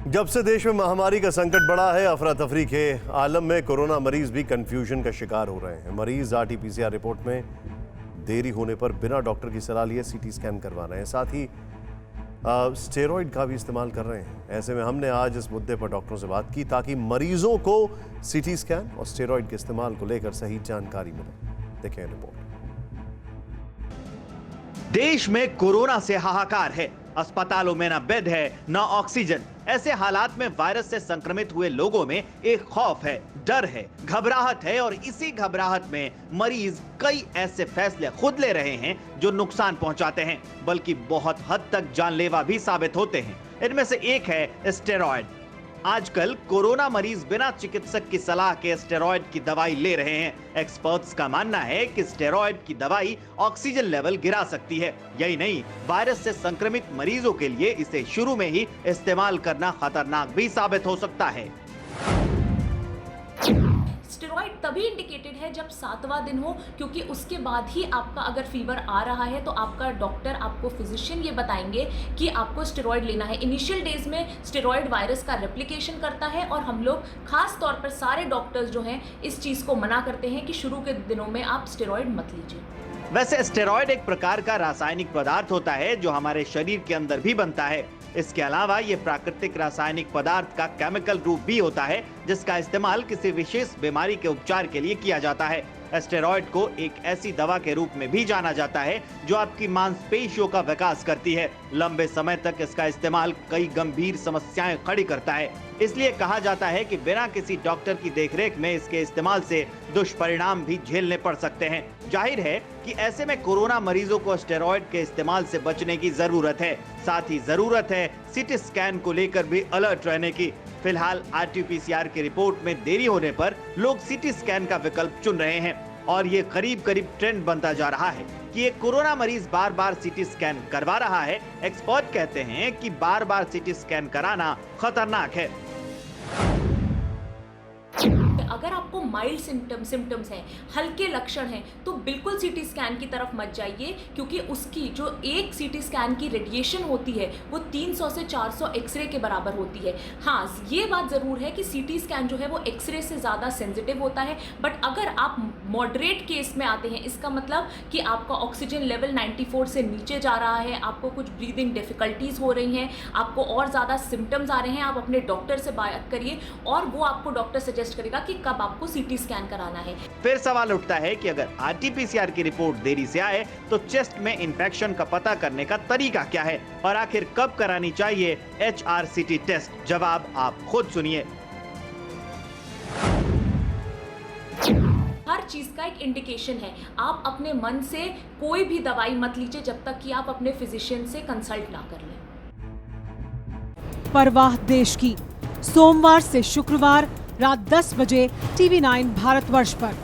जब से देश में महामारी का संकट बढ़ा है, अफरा तफरी के आलम में कोरोना मरीज भी कंफ्यूजन का शिकार हो रहे हैं। मरीज आरटीपीसीआर रिपोर्ट में देरी होने पर बिना डॉक्टर की सलाह लिए सीटी स्कैन करवा रहे हैं, साथ ही स्टेरॉइड का भी इस्तेमाल कर रहे हैं। ऐसे में हमने आज इस मुद्दे पर डॉक्टरों से बात की ताकि मरीजों को सीटी स्कैन और स्टेरॉइड के इस्तेमाल को लेकर सही जानकारी मिले। देखें रिपोर्ट। देश में कोरोना से हाहाकार है। अस्पतालों में न बेड है न ऑक्सीजन। ऐसे हालात में वायरस से संक्रमित हुए लोगों में एक खौफ है, डर है, घबराहट है और इसी घबराहट में मरीज कई ऐसे फैसले खुद ले रहे हैं जो नुकसान पहुंचाते हैं, बल्कि बहुत हद तक जानलेवा भी साबित होते हैं। इनमें से एक है स्टेरॉइड। आजकल कोरोना मरीज बिना चिकित्सक की सलाह के स्टेरॉइड की दवाई ले रहे हैं। एक्सपर्ट्स का मानना है कि स्टेरॉइड की दवाई ऑक्सीजन लेवल गिरा सकती है। यही नहीं, वायरस से संक्रमित मरीजों के लिए इसे शुरू में ही इस्तेमाल करना खतरनाक भी साबित हो सकता है। स्टेरॉइड तभी इंडिकेटेड है जब 7वां दिन हो, क्योंकि उसके बाद ही आपका अगर फीवर आ रहा है तो आपका डॉक्टर, आपको फिजिशियन ये बताएंगे कि आपको स्टेरॉइड लेना है। इनिशियल डेज में स्टेरॉइड वायरस का रेप्लिकेशन करता है और हम लोग खास तौर पर सारे डॉक्टर्स जो हैं इस चीज़ को मना करते हैं कि शुरू के दिनों में आप स्टेरॉइड मत लीजिए। वैसे स्टेरॉइड एक प्रकार का रासायनिक पदार्थ होता है जो हमारे शरीर के अंदर भी बनता है। इसके अलावा ये प्राकृतिक रासायनिक पदार्थ का केमिकल रूप भी होता है जिसका इस्तेमाल किसी विशेष बीमारी के उपचार के लिए किया जाता है। स्टेरॉइड को एक ऐसी दवा के रूप में भी जाना जाता है जो आपकी मांसपेशियों का विकास करती है। लंबे समय तक इसका इस्तेमाल कई गंभीर समस्याएं खड़ी करता है। इसलिए कहा जाता है कि बिना किसी डॉक्टर की देखरेख में इसके इस्तेमाल से दुष्परिणाम भी झेलने पड़ सकते हैं। जाहिर है कि ऐसे में कोरोना मरीजों को स्टेरॉइड के इस्तेमाल से बचने की जरूरत है। साथ ही जरूरत है सीटी स्कैन को लेकर भी अलर्ट रहने की। फिलहाल आरटीपीसीआर की रिपोर्ट में देरी होने पर लोग सीटी स्कैन का विकल्प चुन रहे हैं और ये करीब करीब ट्रेंड बनता जा रहा है कि एक कोरोना मरीज बार बार सीटी स्कैन करवा रहा है। एक्सपर्ट कहते हैं कि बार बार सीटी स्कैन कराना खतरनाक है। अगर आपको माइल्ड सिम्टम्स हैं, हल्के लक्षण हैं, तो बिल्कुल सीटी स्कैन की तरफ मत जाइए, क्योंकि उसकी जो एक सीटी स्कैन की रेडिएशन होती है वो 300 से 400 एक्सरे के बराबर होती है। हाँ, ये बात ज़रूर है कि सीटी स्कैन जो है वो एक्सरे से ज़्यादा सेंसिटिव होता है, बट अगर आप मॉडरेट केस में आते हैं, इसका मतलब कि आपका ऑक्सीजन लेवल 94 से नीचे जा रहा है, आपको कुछ ब्रीदिंग डिफ़िकल्टीज़ हो रही हैं, आपको और ज़्यादा सिम्टम्स आ रहे हैं, आप अपने डॉक्टर से बात करिए और वो आपको डॉक्टर सजेस्ट करेगा कि कब आपको सीटी स्कैन कराना है। फिर सवाल उठता है कि अगर आरटीपीसीआर की रिपोर्ट देरी से आए तो चेस्ट में इंफेक्शन का पता करने का तरीका क्या है और आखिर कब करानी चाहिए HRCT टेस्ट? जवाब आप खुद सुनिए। हर चीज का एक इंडिकेशन है। आप अपने मन से कोई भी दवाई मत लीजिए जब तक कि आप अपने फिजिशियन से कंसल्ट ना कर लें। परवाह देश की, सोमवार से शुक्रवार रात 10 बजे TV9 भारतवर्ष पर।